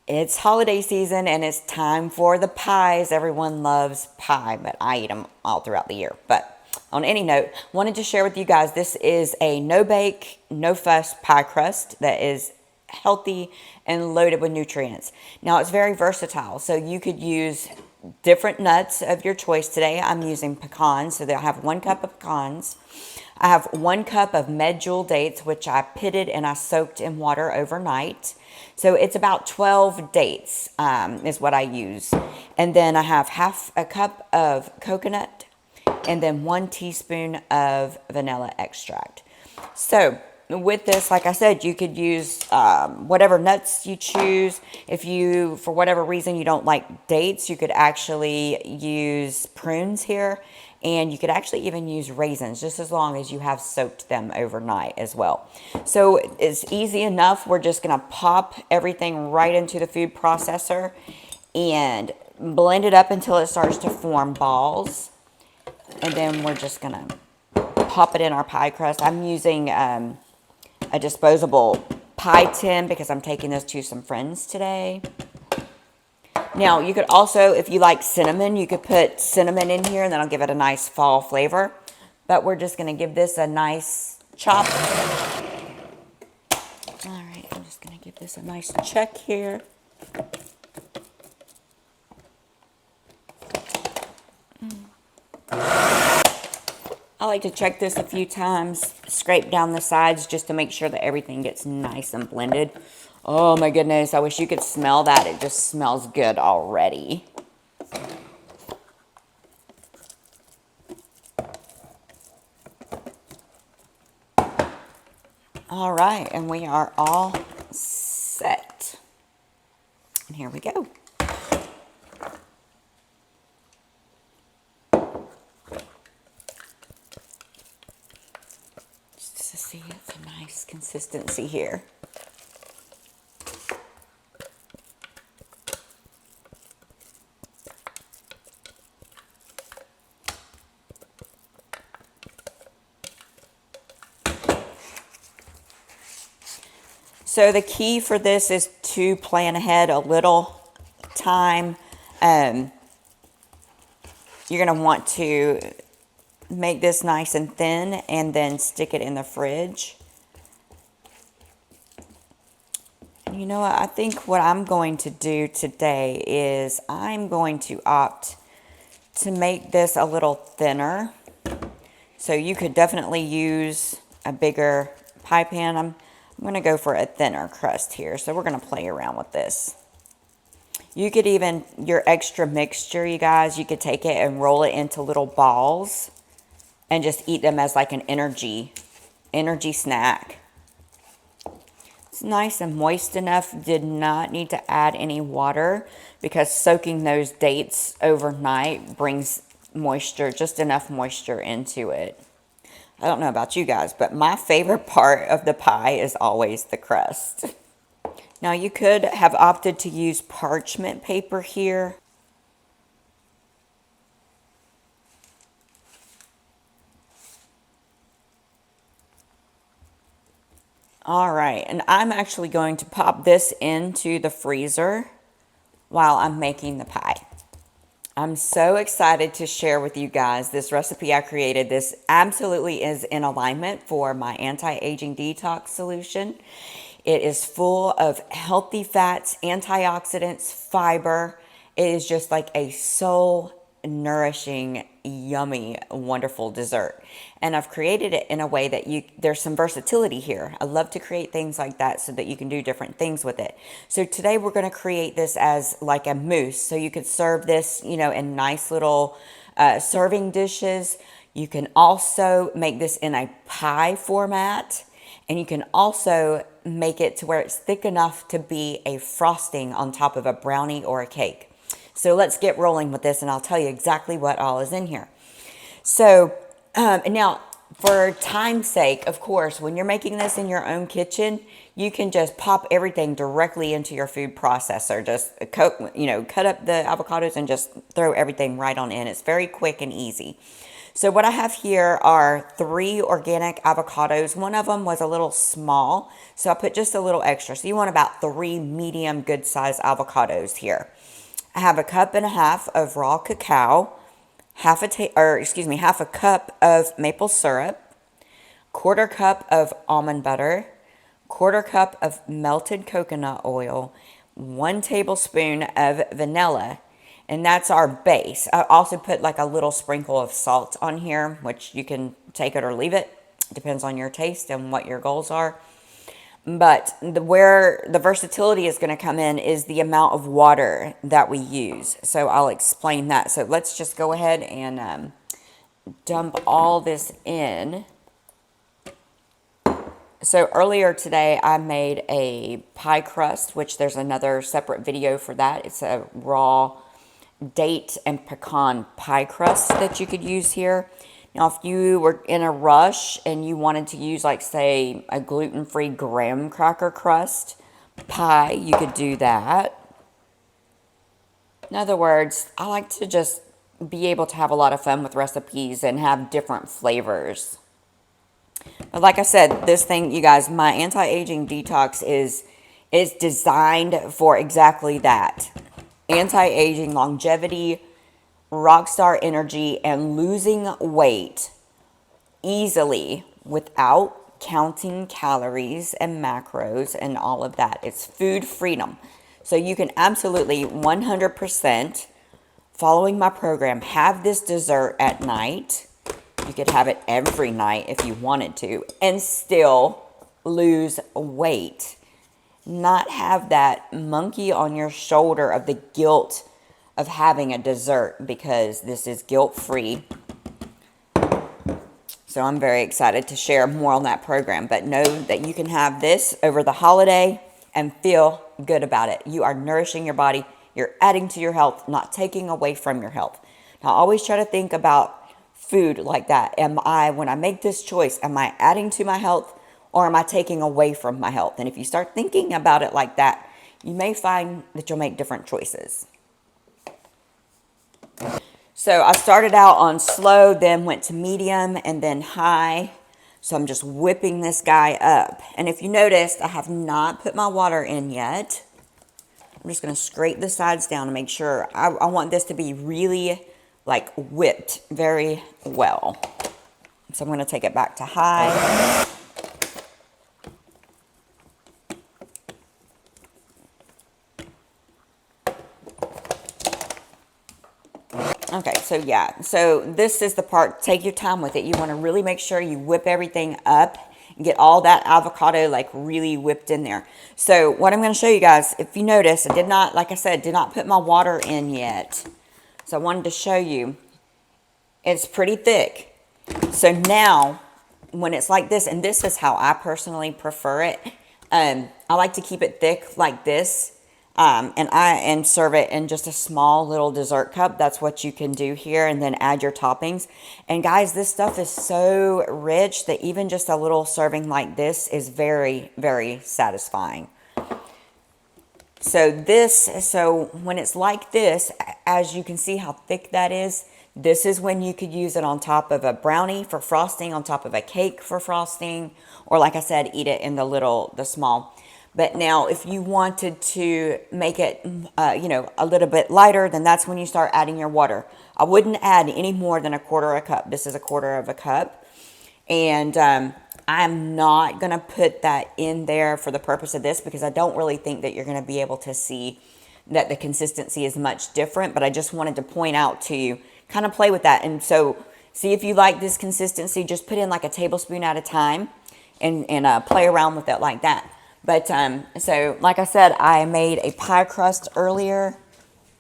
It's holiday season and it's time for the pies. Everyone loves pie, but I eat them all throughout the year. But on any note, wanted to share with you guys, this is a no bake, no fuss pie crust that is healthy and loaded with nutrients. Now it's very versatile, so you could use different nuts of your choice. Today I'm using pecans, so I have 1 cup of pecans. I have 1 cup of medjool dates, which I pitted and I soaked in water overnight. So it's about 12 dates is what I use. And then I have half a cup of coconut and then 1 teaspoon of vanilla extract. So with this, like I said, you could use whatever nuts you choose. If you, for whatever reason, you don't like dates, you could actually use prunes here. And you could actually even use raisins, just as long as you have soaked them overnight as well. So it's easy enough. We're just going to pop everything right into the food processor and blend it up until it starts to form balls. And then we're just going to pop it in our pie crust. I'm using a disposable pie tin because I'm taking this to some friends today. Now, you could also, if you like cinnamon, you could put cinnamon in here and that'll give it a nice fall flavor. But we're just going to give this a nice chop. All right, I'm just going to give this a nice check here. I like to check this a few times, scrape down the sides just to make sure that everything gets nice and blended. Oh my goodness, I wish you could smell that. It just smells good already. All right, and we are all set. And here we go. Just to see, it's a nice consistency here. So the key for this is to plan ahead a little time. You're going to want to make this nice and thin and then stick it in the fridge. You know what? I think what I'm going to do today is I'm going to opt to make this a little thinner. So you could definitely use a bigger pie pan. I'm going to go for a thinner crust here. So we're going to play around with this. You could even, your extra mixture, you guys, you could take it and roll it into little balls and just eat them as like an energy snack. It's nice and moist enough. Did not need to add any water because soaking those dates overnight brings moisture, just enough moisture into it. I don't know about you guys, but my favorite part of the pie is always the crust. Now you could have opted to use parchment paper here. All right, and I'm actually going to pop this into the freezer while I'm making the pie. I'm so excited to share with you guys this recipe I created. This absolutely is in alignment for my anti-aging detox solution. It is full of healthy fats, antioxidants, fiber. It is just like a soul nourishing, yummy, wonderful dessert. And I've created it in a way that there's some versatility here. I love to create things like that so that you can do different things with it. So today we're going to create this as like a mousse. So you could serve this, you know, in nice little serving dishes. You can also make this in a pie format. And you can also make it to where it's thick enough to be a frosting on top of a brownie or a cake. So let's get rolling with this, and I'll tell you exactly what all is in here. So now, for time's sake, of course, when you're making this in your own kitchen, you can just pop everything directly into your food processor. Just cut up the avocados and just throw everything right on in. It's very quick and easy. So what I have here are 3 organic avocados. One of them was a little small, so I put just a little extra. So you want about 3 medium good sized avocados here. I have 1.5 cups of raw cacao, half a cup of maple syrup, 1/4 cup of almond butter, 1/4 cup of melted coconut oil, 1 tablespoon of vanilla, and that's our base. I also put like a little sprinkle of salt on here, which you can take it or leave it. Depends on your taste and what your goals are. But where the versatility is going to come in is the amount of water that we use. So I'll explain that. So let's just go ahead and dump all this in. So earlier today I made a pie crust, which there's another separate video for that. It's a raw date and pecan pie crust that you could use here. Now, if you were in a rush and you wanted to use, like, say, a gluten-free graham cracker crust pie, you could do that. In other words, I like to just be able to have a lot of fun with recipes and have different flavors. But like I said, this thing, you guys, my anti-aging detox is designed for exactly that. Anti-aging, longevity, rockstar energy, and losing weight easily without counting calories and macros and all of that. It's food freedom. So you can absolutely 100% following my program have this dessert at night. You could have it every night if you wanted to and still lose weight. Not have that monkey on your shoulder of the guilt of having a dessert, because this is guilt-free. So I'm very excited to share more on that program. But know that you can have this over the holiday and feel good about it. You are nourishing your body. You're adding to your health, not taking away from your health. Now, always try to think about food like that. When I make this choice, am I adding to my health or am I taking away from my health? And if you start thinking about it like that, you may find that you'll make different choices. So I started out on slow, then went to medium, and then high. So I'm just whipping this guy up. And if you noticed, I have not put my water in yet. I'm just going to scrape the sides down to make sure. I want this to be really like whipped very well. So I'm going to take it back to high. Okay, so yeah, so this is the part, take your time with it. You want to really make sure you whip everything up and get all that avocado like really whipped in there. So what I'm going to show you guys, if you notice, I did not, like I said, did not put my water in yet. So I wanted to show you, it's pretty thick. So now, when it's like this, and this is how I personally prefer it, I like to keep it thick like this. And serve it in just a small little dessert cup. That's what you can do here, and then add your toppings. And guys, this stuff is so rich that even just a little serving like this is very, very satisfying. So when it's like this, as you can see how thick that is, this is when you could use it on top of a brownie for frosting, on top of a cake for frosting, or like I said, eat it in the small. But now, if you wanted to make it, a little bit lighter, then that's when you start adding your water. I wouldn't add any more than 1/4 cup. This is 1/4 cup. And I'm not going to put that in there for the purpose of this, because I don't really think that you're going to be able to see that the consistency is much different. But I just wanted to point out to you, kind of play with that. And so, see if you like this consistency. Just put in like a tablespoon at a time and play around with it like that. But, so, like I said, I made a pie crust earlier,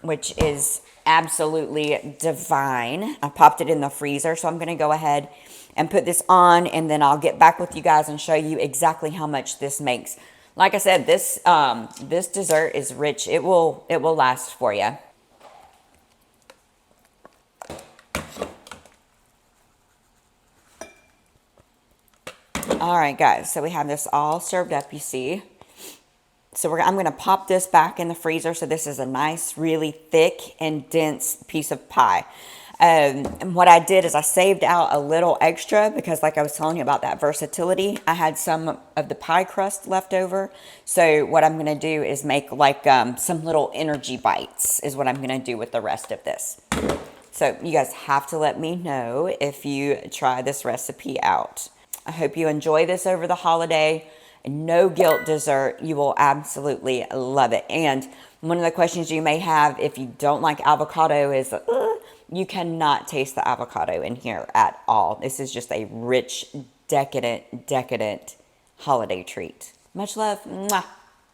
which is absolutely divine. I popped it in the freezer, so I'm going to go ahead and put this on, and then I'll get back with you guys and show you exactly how much this makes. Like I said, this dessert is rich. It will last for you. All right, guys, so we have this all served up, you see. So I'm going to pop this back in the freezer. So this is a nice, really thick and dense piece of pie. And what I did is I saved out a little extra because, like I was telling you about that versatility, I had some of the pie crust left over. So what I'm going to do is make like some little energy bites is what I'm going to do with the rest of this. So you guys have to let me know if you try this recipe out. I hope you enjoy this over the holiday. No guilt dessert. You will absolutely love it. And one of the questions you may have if you don't like avocado is you cannot taste the avocado in here at all. This is just a rich, decadent holiday treat. Much love. Mwah.